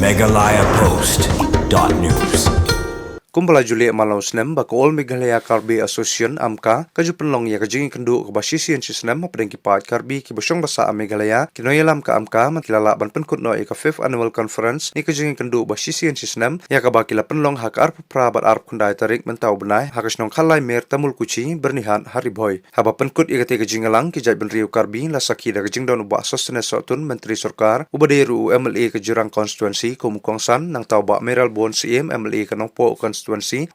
MeghalayaPost.news. Kumpala Julie Malau Snem bakol Meghalaya Karbi Association AMKA kajupenlong ya kajing kendu ke basisian Snem apdeng kipat Karbi ki bosong basa Meghalaya kinoyalam ka AMKA matilala ban penkut no ka 5th annual conference ni kajing kendu basisian Snem ya ka bakila penlong hak arp prabat arp kundai tarik mentau benai hak snong khalai mer Tamulkuchi bernihan hariboy haba penkut ya kajing lang ki jai benriu Karbi la saki da kajing don ubah sosnes sotun Myntri Sorkar ubaderu MLA ke Jurang constituency kumukongsan nang tau ba Meral Bon CM MLA ke nongpoh constituency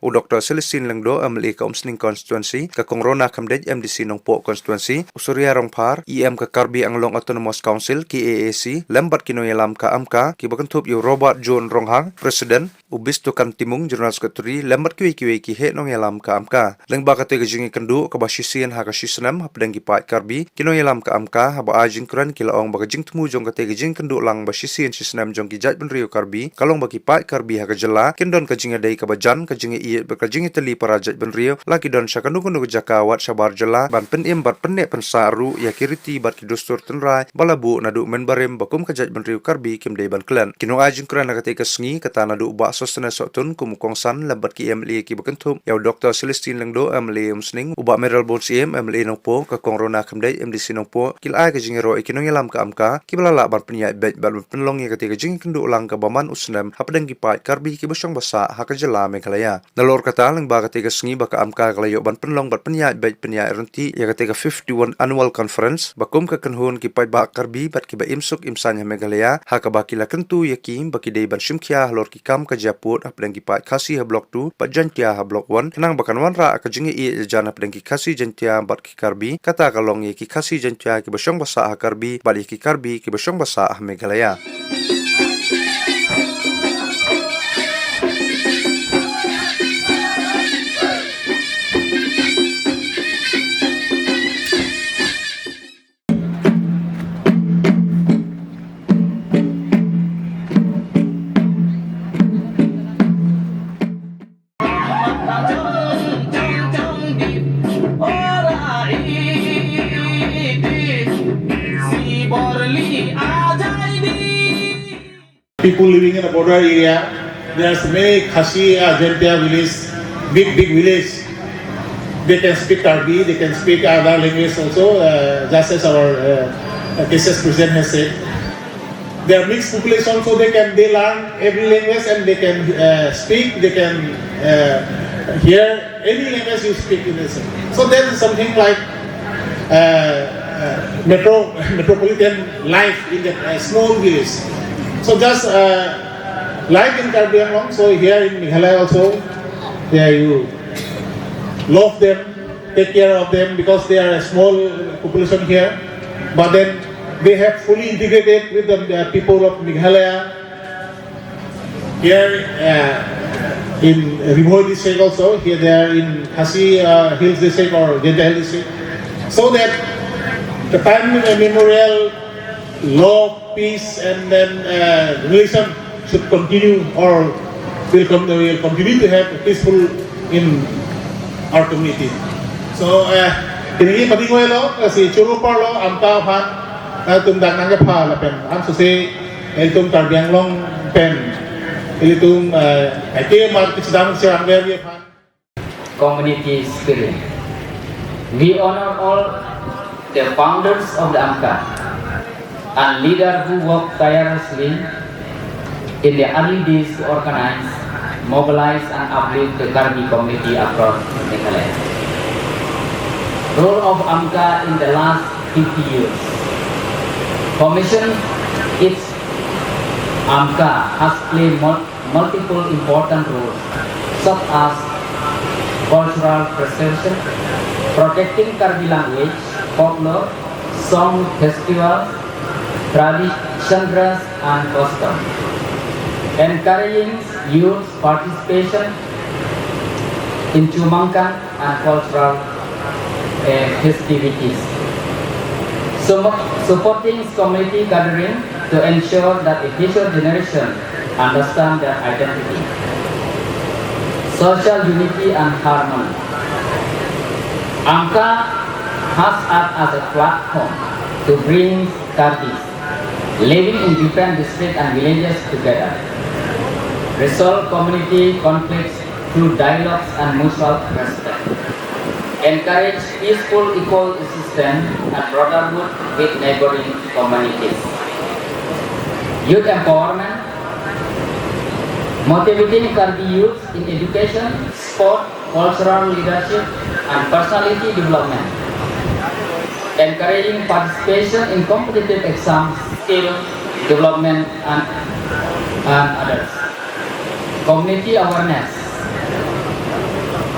u Dr. Celestine Lengdo MLA ka Umsning constituency ka Kongrona Kamdej MDC nongpoh constituency usurya rongpar AMKA Karbi Anglong Autonomous Council ki AAC lembat kinoyalam ka AMKA ki bakentup yu Robert John Ronghang president ubis tukan timung general secretary lembat kiwi ki he nongyalam ka AMKA lengba ka te gajing kendu ka basisian ha ka sisnem hapdeng ki pat Karbi kinoyalam ka AMKA haba ajing kuran kilaong bagajing temu jong ka te gajing kendu lang basisian sisnem jong ki jaj benriu Karbi kalong bagi pat Karbi ha ka jela kendon ka jinga dai ka bajan kajingi iet bekajingi teli parajat benrio laki don syakanu kunu jakawat sabar jela ban penim bat penek pensaru ya kiriti bat kidustur tenrai balabu nadu menbarem bakum kajat benrio Karbi kimdei ban klan kinu ajing kuran nakate kesngi kata nadu bak sosena sotun kumukongsan lambat ki MLA ki bekentum ya Dr. Celestine Lengdo MLA Umsning ubak Meral Bon CM MLA nongpoh ka Kongrona Kamdej MDC nongpoh kilai kajingi ro ikino yalam ka AMKA kibalala ban penyai bet ban penlong ya kate kajingi kendu ulang ka baman usnem hapdeng ki pat Karbi ki bosong basa hakajela Meghalaya. Nalor kata lang ba katiga sngi baka AMKA kalayo ban penlong bat penyai baik penyai renti ya katiga 51 annual conference bakum ka kanhun ki pai ba Karbi bat ki ba imsuk imsanya Meghalaya haka bakila kentu yakim baki dei ban shimkia lor ki kam ka japut apdeng ki pat kasi ha block 2 bat jantia ha block 1 kenang bakan wanra ka jingi i jana apdeng ki kasi jantia bat ki Karbi kata kalong ye ki kasi jantia ki bosong basa ha Karbi bat ki Karbi ki bosong basa ha Meghalaya. People living in a border area, there's many Khasi Jantia village, big village. They can speak Karbi, they can speak other language also, just as our cases president has said. They are mixed population, so they learn every language and they can speak, they can hear any language you speak in this. So there is something like metropolitan life in the small village. So just like in Karbi Anglong, so here in Meghalaya also, there you love them, take care of them because they are a small population here. But then they have fully integrated with the people of Meghalaya. Here in Rimoy district also, here they are in Khasi Hills district or Jenta Hills district. So that the time memorial love, peace, and then relation should continue or will continue to have peaceful in our community. So, ini patingoy lo kasi churupar lo AMKA pan tundang nangga pa lapen am susi iltung Karbi Anglong pen iltung ite mar kisadam sirang verye pan community spirit. We honor all the founders of the AMKA and leaders who worked tirelessly in the early days to organize, mobilize and uplift the Karbi community across Meghalaya. Role of AMKA in the last 50 years. Commission its AMKA has played multiple important roles such as cultural preservation, protecting Karbi language, folklore, song festivals, tradition, dress and custom, encouraging youth participation in Chumangkan and cultural festivities, supporting community gathering to ensure that the future generation understand their identity, social unity and harmony. AMKA has acted as a platform to bring Karbis living in different districts and villages together. Resolve community conflicts through dialogues and mutual respect. Encourage peaceful ecosystem and brotherhood with neighboring communities. Youth empowerment, motivating Karbi youth in education, sport, cultural leadership, and personality development. Encouraging participation in competitive exams, skill development, and others. Community awareness,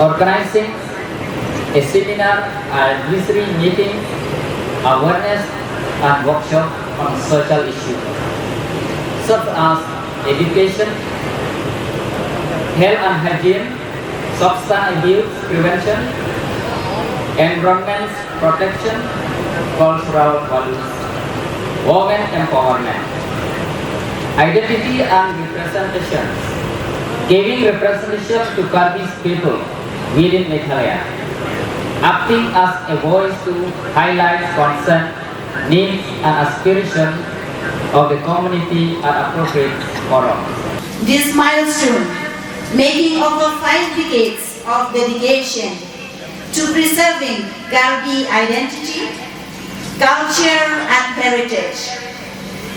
organizing a seminar, advisory meeting, awareness, and workshop on social issues such as education, health and hygiene, substance abuse prevention, environment protection, cultural values, women empowerment, identity and representation, giving representation to Karbi's people within Meghalaya, acting as a voice to highlight concern, needs and aspirations of the community at appropriate forums. This milestone, making over 5 decades of dedication to preserving Karbi identity, culture and heritage,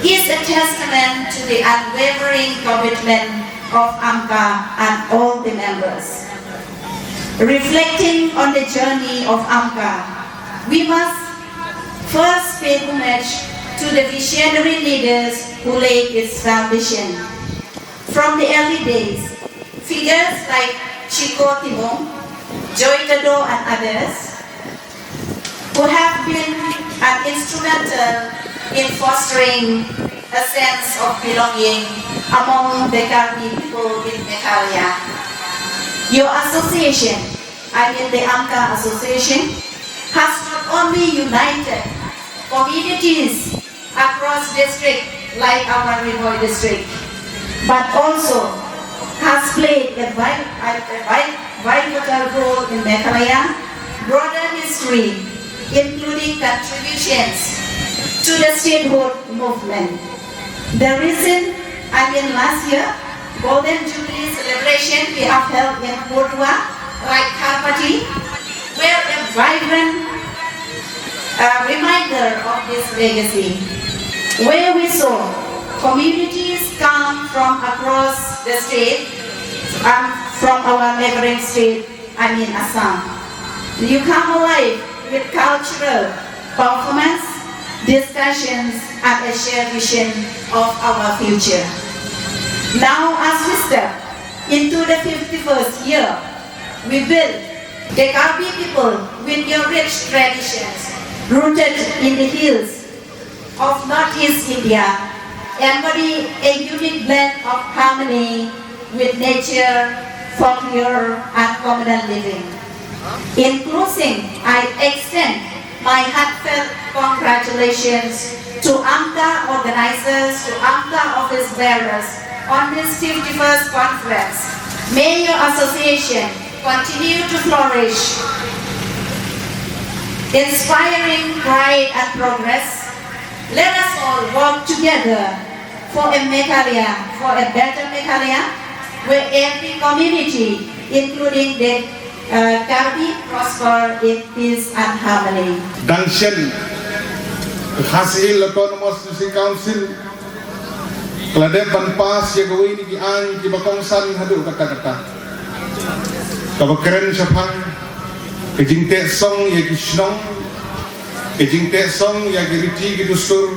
is a testament to the unwavering commitment of AMKA and all the members. Reflecting on the journey of AMKA, we must first pay homage to the visionary leaders who laid its foundation. From the early days, figures like Chico Tibong, Joy Kado and others, who have been instrumental in fostering a sense of belonging among the Karbi people in Meghalaya. Your association, the AMKA Association, has not only united communities across districts like our Rivoy district, but also has played a vital role in Meghalaya broader history, including contributions to the statehood movement. The recent, last year, Golden Jubilee celebration we have held in Purwa, like Karpati, were a vibrant reminder of this legacy, where we saw communities come from across the state and from our neighboring state, Assam. You come alive with cultural performance, discussions, and a shared vision of our future. Now, as we step into the 51st year, we build the Karbi people with your rich traditions, rooted in the hills of Northeast India, embody a unique blend of harmony with nature, folklore, and communal living. In closing, I extend my heartfelt congratulations to AMKA organizers, to AMKA office bearers on this 51st conference. May your association continue to flourish, inspiring pride and progress. Let us all work together for a Meghalaya, for a better Meghalaya, where every community, including the Karbi, prosper in peace and harmony. Dangshen, Hasil Autonomous Council, Klade Banpas, Yagawin, An, Kibakongsan, Hadu Kata, Kabakaren Shapang, Kajinte Song, Yagishnong, Kajinte Song, Yagiriti, Gidusur,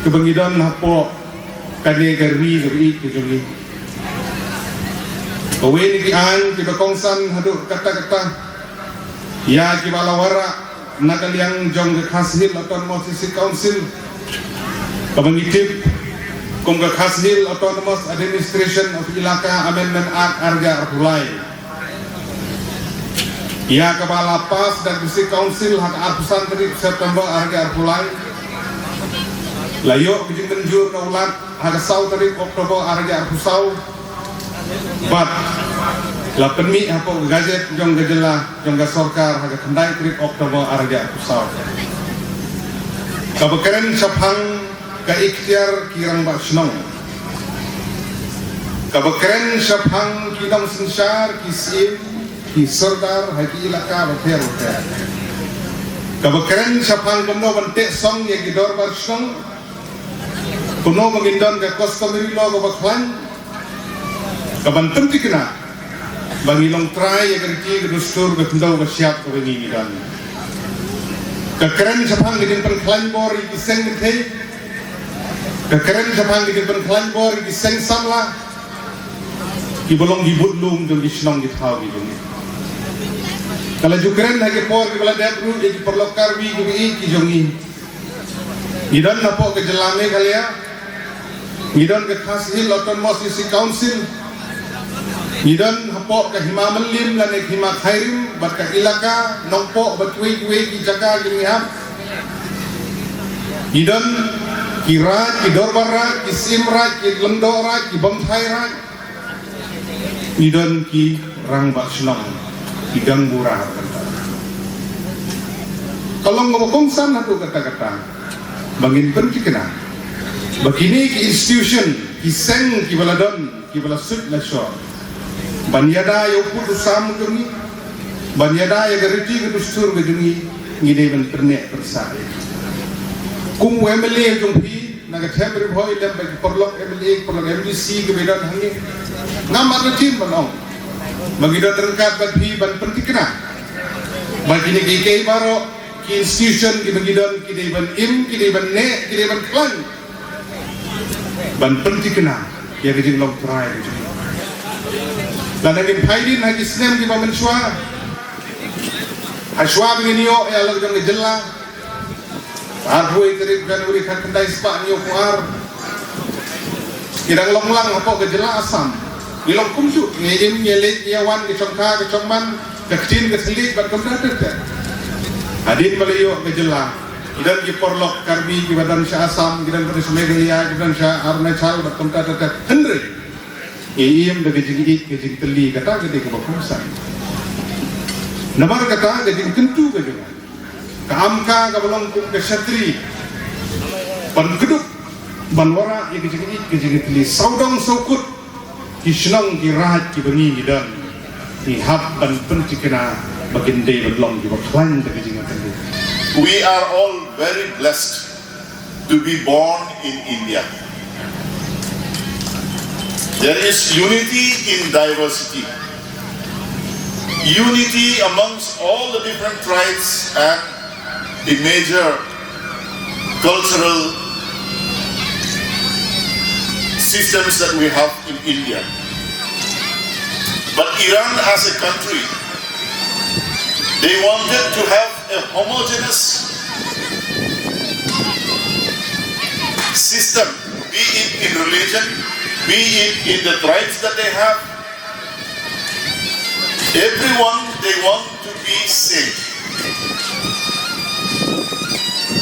Kabangidon Hapo, Kade Garbi, Gabi, Kawin An, Kibakongsan, Hadu Kata, Ya Kibalawara, Nakaliang Jong Hasil Autonomous Council, Kabangitip, Kungga Hasil Autonomous Administration of Iaka Amendment Act Arga Arpulai. Ya Kepala PAS dan District Council Hak Arpusan Tadi September Arga Arpulai. Layo Bijing Menjur Naulat Hak Sau Tadi Oktober Arga Arpusau. But La Penmi Hapo Gajet Jong Gajela Jong Sorkar Hak Kendai Tadi Oktober Arga Arpusau. Kabakaren Sapang ka ikhtiar kirang ba shnong ka bakren shaphang ki dong sanshar ki sim ki sardar ha ki ilaka ba pher ka bakren shaphang komno bante song ye ki dor bar shnong kuno mangindon ka customary law ba baklan ka bantam tikna bangilong try ye gerti ke dustur ke tundau ba siap ka bani dan ka keren shaphang gidin pan klan bor ki seng the ka keren shaphang gidin pan klan bor ki seng samla ki bolong di budlung dong di shnong di thau gi dong kala ju keren ha ke por ki bala dep ru ki perlokar wi ki jongi idon na po ke jelame kalia idon ke khas hill autonomous council idon hapo ke himamelim lan ek hima khairim bat ka ilaka nongpoh bat we ki jaga gi ham idon ki rat ki dorbarat ki simrat ki lendorat ki bamthairat idon ki rang bak shnong ki ganggura kalau ngomong san hatu kata-kata bangin pentikna begini ki institution ki seng ki baladon ki balasut la shor banyada yo putu sam kuni banyada ya gariti ke dustur ke jungi ngide ben perne persai kum MLA jong pi naga temper boy dem bagi perlok MLA perlok MDC ke bedan hangi ngamar tim banong bagi do terangkat bagi ban pentikna bagi ni ki baro ki institution ki bagi don ki ban im ki ban ne ki ban klan ban pentikna ya ke jing long try dan angin paidin hagi snem di bamen shwa ashwa binio ya lag jong jella arhoi terip Januari kan kendai spa nio kuar kirang longlang apa ke jella asam ilong kumju ngejim nyelit nyawan ke chongka ke chongman ke kecil ke selit bat komdatet hadin balayo ke jella idan ki porlok karbi ki badan sya asam kidan pada Meghalaya kidan sya arunachal bat komdatet hendre iem da gejing teli kata gede ke bakusan namar kata gejing tentu ke dengan ka AMKA ka balong ke syatri pan geduk banwara ye gejing teli saudang saukut ki shnong ki rat ki bengi dan ki hab ban pentikena baginde badlong ki baklan da gejing teli. We are all very blessed to be born in India. There is unity in diversity. Unity amongst all the different tribes and the major cultural systems that we have in India. But Iran as a country, they wanted to have a homogeneous system, be it in religion, be it in the tribes that they have. Everyone, they want to be same.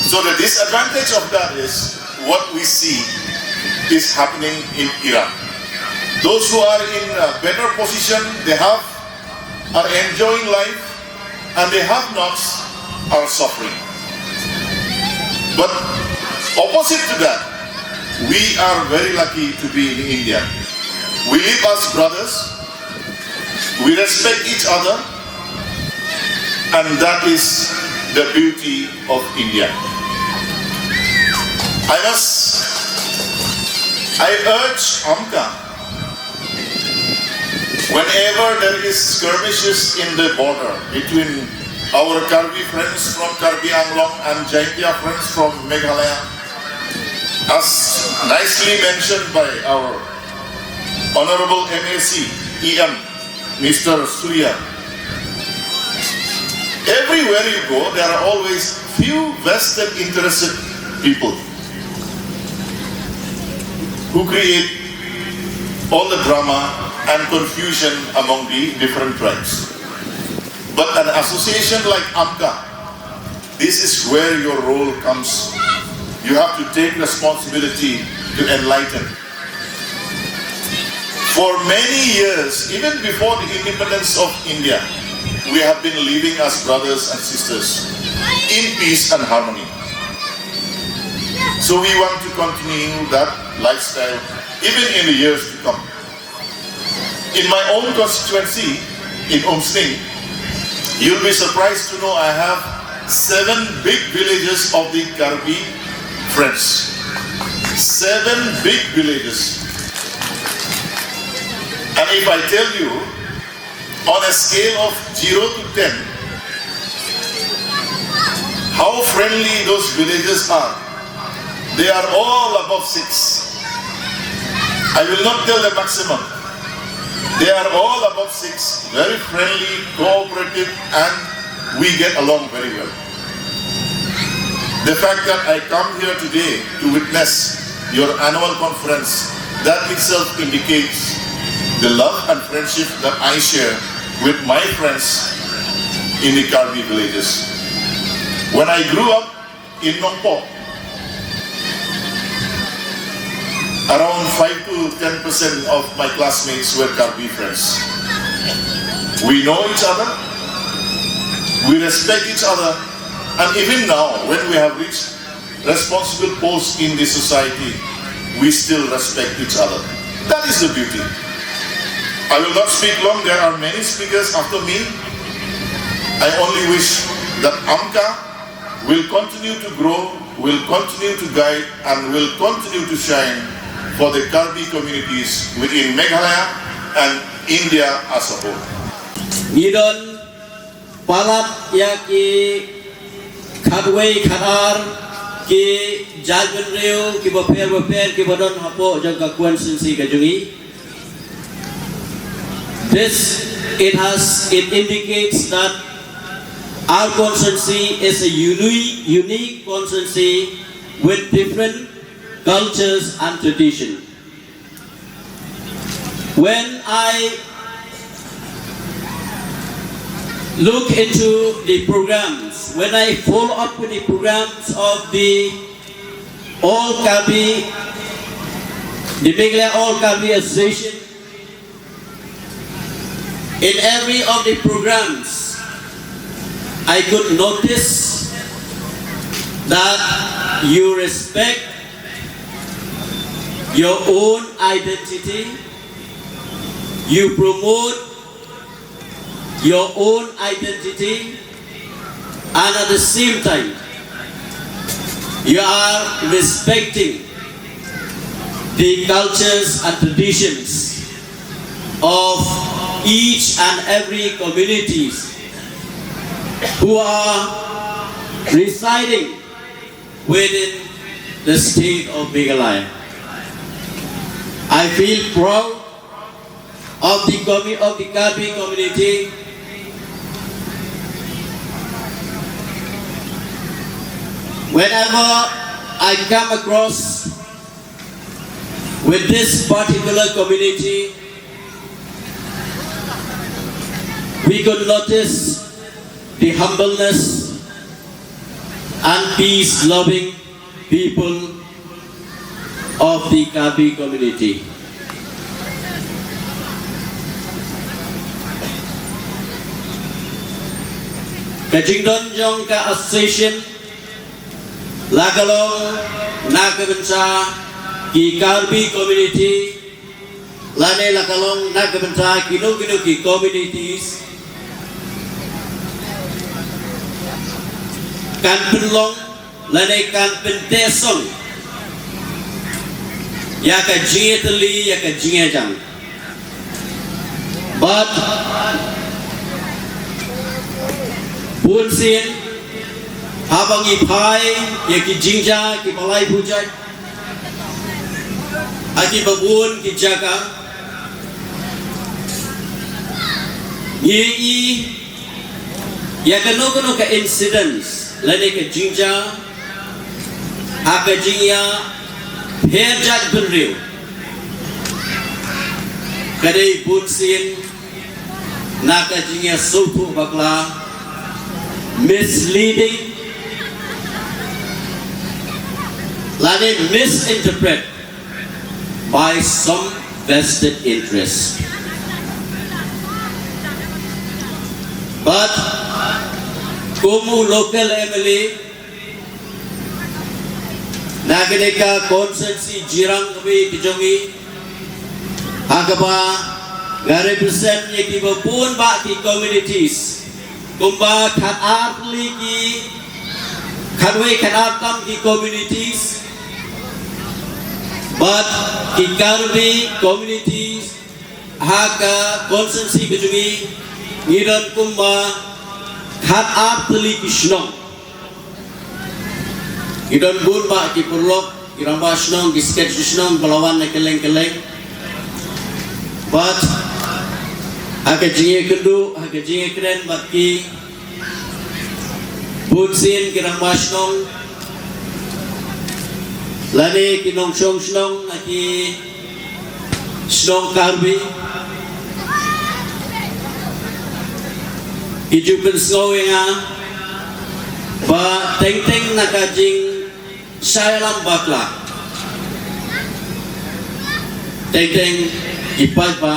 So the disadvantage of that is what we see is happening in Iran. Those who are in a better position, are enjoying life, and the have-nots are suffering. But opposite to that, we are very lucky to be in India. We live as brothers, we respect each other, and that is the beauty of India. I urge AMKA, whenever there is skirmishes in the border between our Karbi friends from Karbi Anglong and Jaintia friends from Meghalaya, as nicely mentioned by our Honorable MAC, EM, Mr. Surya. Everywhere you go, there are always few vested interested people who create all the drama and confusion among the different tribes. But an association like AMKA, this is where your role comes. You have to take responsibility to enlighten. For many years, even before the independence of India, we have been living as brothers and sisters in peace and harmony. So we want to continue that lifestyle even in the years to come. In my own constituency, in Omsning, you'll be surprised to know I have 7 big villages of the Karbi friends. 7 big villages. And if I tell you, on a scale of 0 to 10, how friendly those villages are, they are all above 6. I will not tell the maximum. They are all above 6, very friendly, cooperative, and we get along very well. The fact that I come here today to witness your annual conference, that itself indicates the love and friendship that I share with my friends in the Karbi villages. When I grew up in Nongpoh, around 5 to 10% of my classmates were Karbi friends. We know each other, we respect each other, and even now, when we have reached responsible posts in the society, we still respect each other. That is the beauty. I will not speak long, there are many speakers after me. I only wish that AMKA will continue to grow, will continue to guide, and will continue to shine for the Karbi communities within Meghalaya and India as a whole. Idon palat ya ki khadway khadar ki jalben reu ki baper ki badon hapo jang kakuan sensi kajungi. It indicates that our constituency is a unique constituency with different cultures and tradition. When I look into the programs, when I follow up with the programs of the All Karbi, the Meghalaya All Karbi Association, in every of the programs, I could notice that you respect your own identity, you promote your own identity, and at the same time, you are respecting the cultures and traditions of each and every communities who are residing within the state of Meghalaya. I feel proud of the Karbi community. Whenever I come across with this particular community, we could notice the humbleness and peace-loving people of the Karbi community. Kajingdon jong ka association lagalong nagabensa ki Karbi community lane lagalong nagabensa kino ki communities kan penlong lane kan pentesong ya ka jingeteli ya ka jingejang, but punsin habang ipai ya ki jingja ki malay pujay aki babun ki jaga yi ya kano ka incidents lane ka jingja haka jingya herjat benriu kadai punsin naka jingya sulpu bakla misleading, lane misinterpret by some vested interest. But kumu local MLA na Nagadeka konsensi jirang kami kejongi Agaba represent ye ki pun ba ki communities kumba khat arli ki khatwe khat tam ki communities but ki karbi communities haka konsensi kejongi ngiran kumba khat arli ki shnong Idon bun ba ki purlok iramba shnong ki sketch shnong balawan na keleng but haka jinge kendu haka jinge keren bat ki bun sin kiramba shnong lani ki nong shnong aki shnong karbi ijupen snowinga ba teng nakajing Shailam bakla Teng ipai ba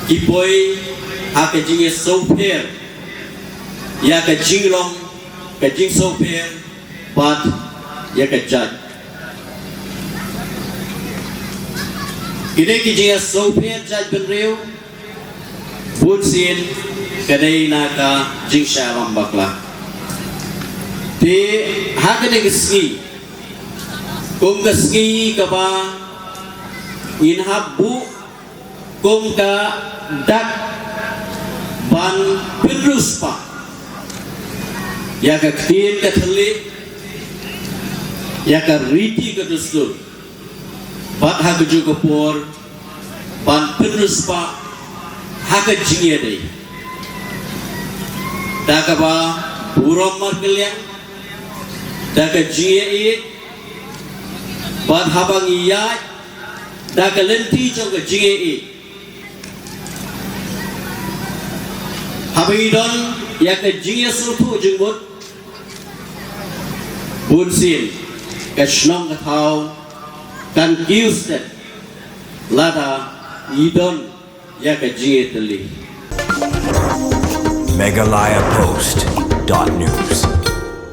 Ipoi haka jinge soper Ya ka jinglong Ka jing soper But ya ka jad Ine ki jinge soper jad benriu Bunsin Kadai naka jing shailam bakla Di haka ni keski, kum keski kapa inhabu kum ka dak ban penruspa, ya ka ktin ka thali, ya ka riti ka dustur, bat haka juga por ban penruspa haka jinge dei, dak apa buram markelian. Daga jinge bad habang iyat daga lenti jong jinge habidon yak jinge sulpu jungbut bunsin ka shnong ka thau kan kiustet lada idon yak jinge teli MeghalayaPost.news